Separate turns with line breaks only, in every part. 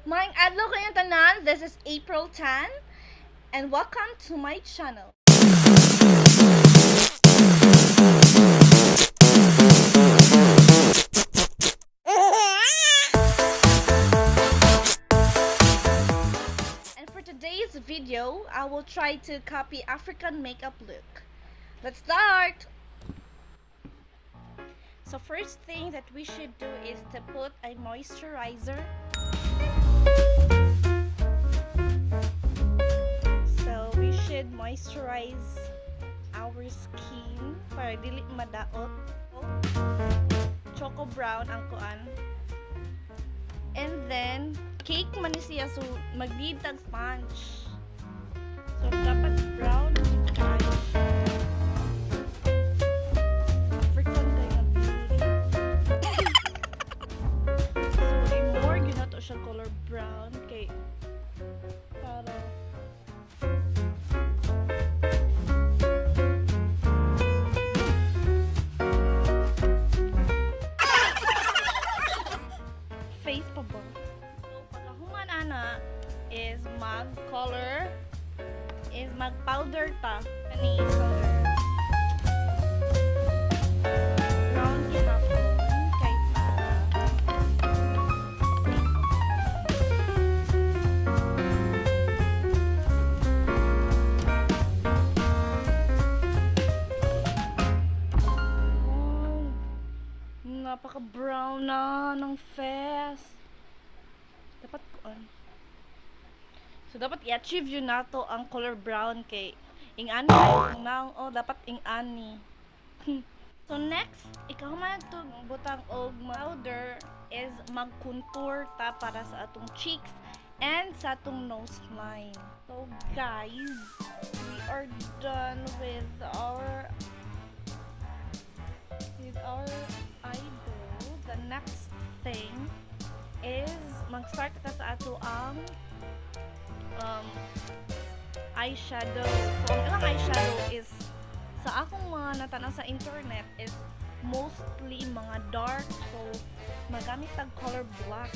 Maayong adlaw kayong tanan. This is April 10 and welcome to my channel. And for today's video, I will try to copy African makeup look. Let's start! So first thing that we should do is to put a moisturizer. So we should moisturize our skin para dili madaot. Choco brown ang kuan. And then cake man ni siya, so mag-need tag sponge. So dapat brown tayo. African kaya beauty. So more yun na to siya color brown kay para face pa ba? So pagkahuman ana is mag-color is mag-powder ta. Kani is color brown kinapon kay para safe. Oh, napaka-brown na ng face. Dapat kuan. So dapat i-achieve yun nato ang color brown kay ing-ani ay now dapat ing-ani. So next, ikaw man to butang og powder is mag-contour ta para sa atong cheeks and sa atong nose line. So guys, we are done with our eyebrow. The next thing is mag-start ta sa ato ang eyeshadow. So ang ilang eyeshadow is sa akong mga natanan sa internet is mostly mga dark, so magamit tag color black.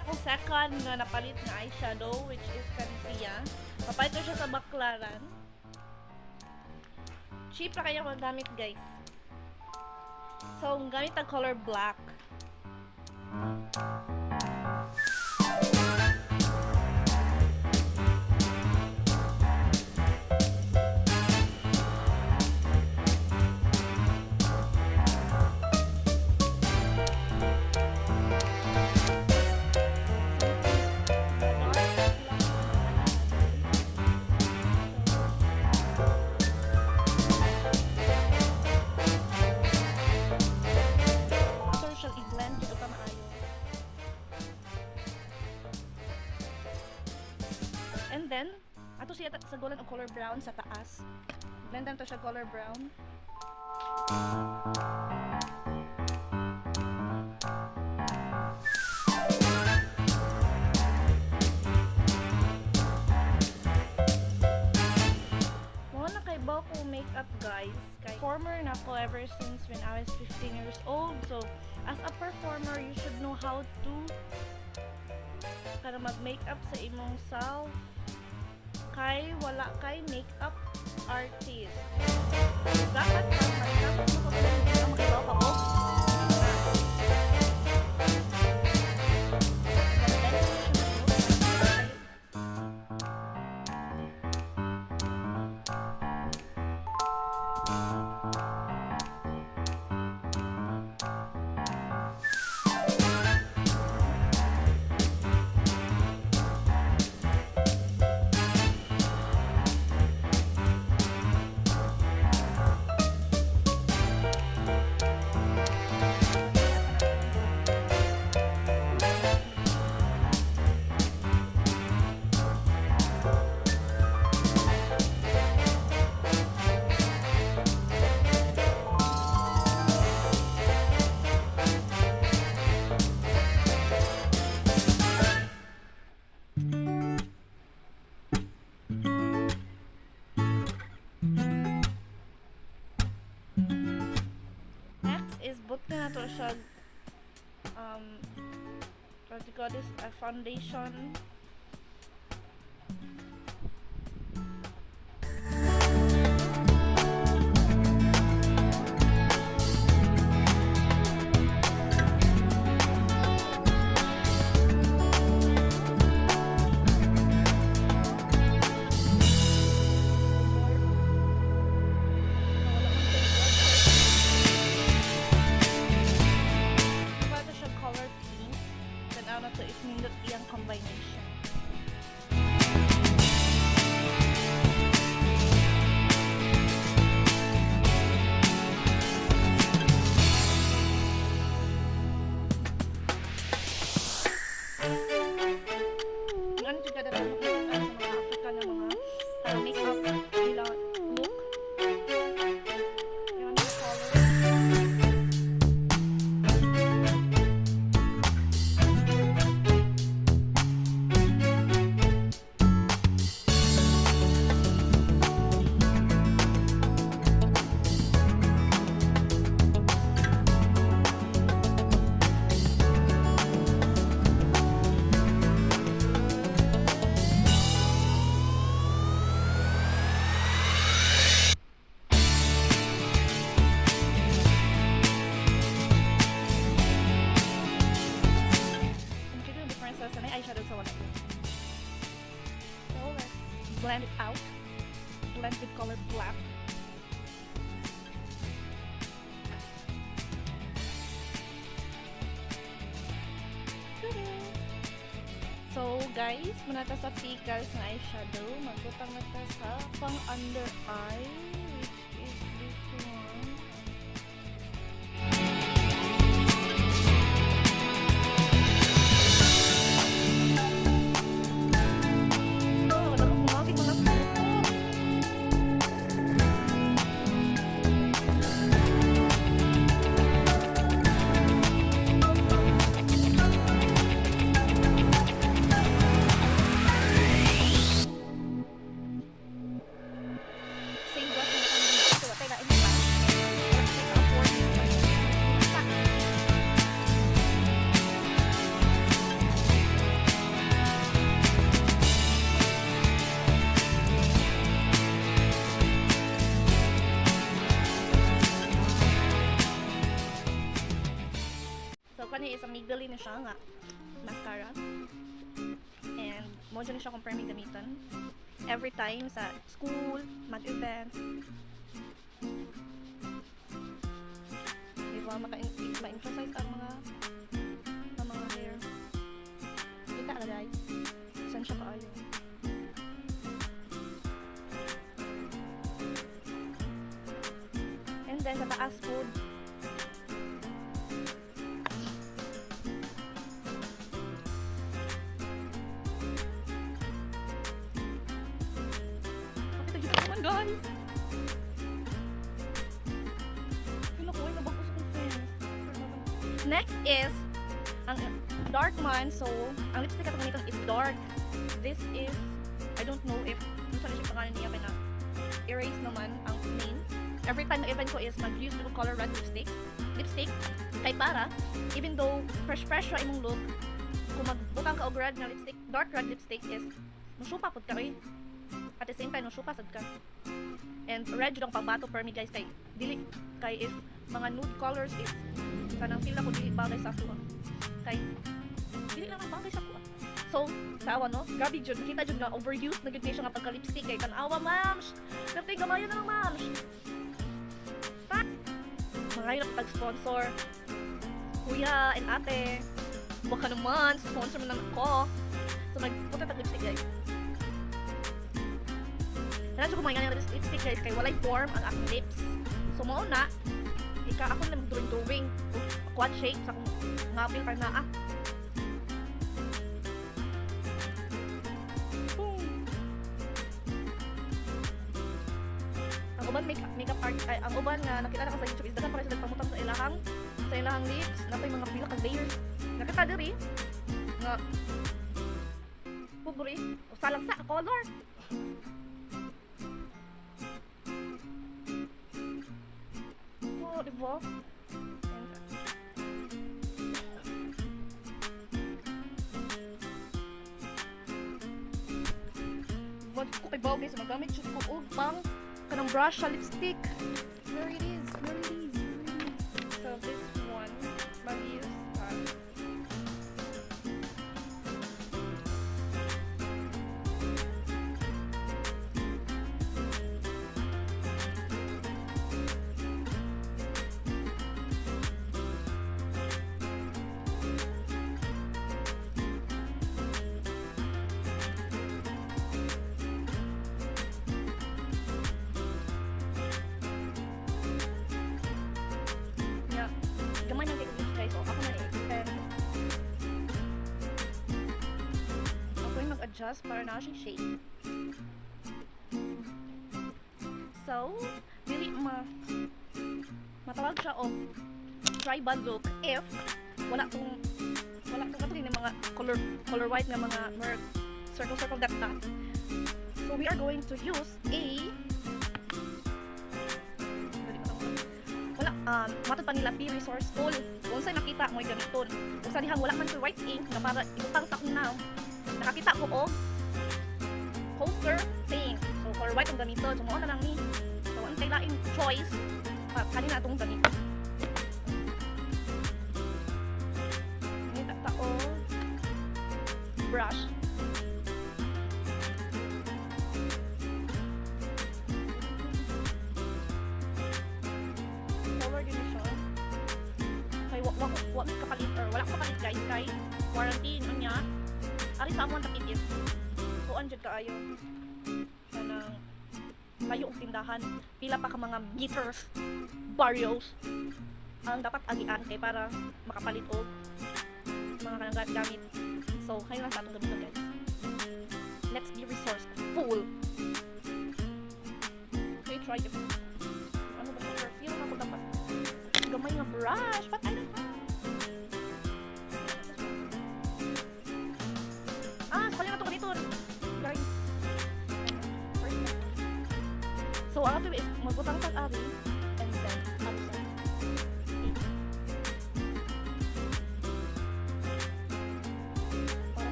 Ako second nga napalit nga eyeshadow which is kansiya. Papalit ko siya sa baklaran. Cheap na kaya magamit guys. So gamit tag color black. And then, ato siya sa golan og color brown sa taas. Blendan to siya color brown. Mo na kay ba ko makeup guys. Kay performer na ko ever since when I was 15 years old. So, as a performer, you should know how to para mag-makeup sa imong self. Kay wala kay makeup artist. Dapat kang mag-makeup sa pagkakas mo makibaw ka po. but na to siya what do you call this, a foundation. To is nindot iyang combination. Yan juga dapat makita sa mga African na mga makeup nila look. Yan yung color. Eyeshadow sa wala. So let's blend it out. Blend with color black. So guys, muna ta sa pickles na eyeshadow. Magbutang na ta sa pang under eye, which is this one. Kani is a Maybelline na siya nga mascara, and mo dyan na siya kung permi gamitan every time sa school, mag-event, di ba ma-emphasize ang mga hair. Kita ka guys, saan siya kaayo. And then sa taas food, guys. Next is ang dark man. So, ang lipstick at gamitin is dark. This is, I don't know if saan siya pangalan niya na erase naman ang name. Every time na event ko is mag-use ng color red lipstick kay para even though fresh siya imong look, kung magbutang ka og red na lipstick, dark red lipstick is musupa pud ka rin. At the same time, no, supa sad ka. And red yung pambato per me guys, kay dili kay if mga nude colors is kanang feel ako dili bagay sa ako. Kay dili lang ang bagay sa ako. So, sa awa no, grabe jud nakita jud na overused na gid siya nga pagka lipstick kay tanawa ma'ams. Kapag gamayan na lang ma'ams. Mga yun pag-sponsor. Kuya and ate, baka naman sponsor mo naman ako. So magpunta tag lipstick guys. Kailangan ko kumain ng lipstick guys, kay walay form ang aking lips. So mo na, ako na mag-drawing quad shape sa akong ngapil para na boom. Ang uban makeup art, ay, ang uban nga nakilala ka sa YouTube is dagan para sila pamutang sa ilahang lips, napay mga pila kag layers. Nakita diri nga puguri, usalang sa color. Diba? God, ko kay baw guys, magamit jud ko og pang kanang brush sa lipstick. There it is. So this one, mag-use gamay ng techniques guys. So, ako na-expert. Ako yung mag-adjust para na siyang shape. So, dili matawag siya o tribal look if wala tong katulad ng mga color white nga mga circle dot. So, we are going to use a matod pa nila resource tool. Kung sa'y nakita mo'y gamiton. Kung sa dihang wala man sa white ink na para ibutang sa kunaw, nakakita ko o poster paint. So for white ang gamiton. So na lang ni. So ang kailaing choice kanina itong gamiton. Ini tao brush. Wala ko kapalit guys kay quarantine unya ari sa amon takipis so anjud kaayo kanang layo og tindahan pila pa ka mga meters barrios ang dapat agian kay para makapalit og mga kanang gamit. So kayo lang sa atong gamiton guys. Let's be resourceful. Okay, try it. Ano ba sa perfume ako dapat gamay nga brush but I don't know. So, ang ato is magbutang sa ari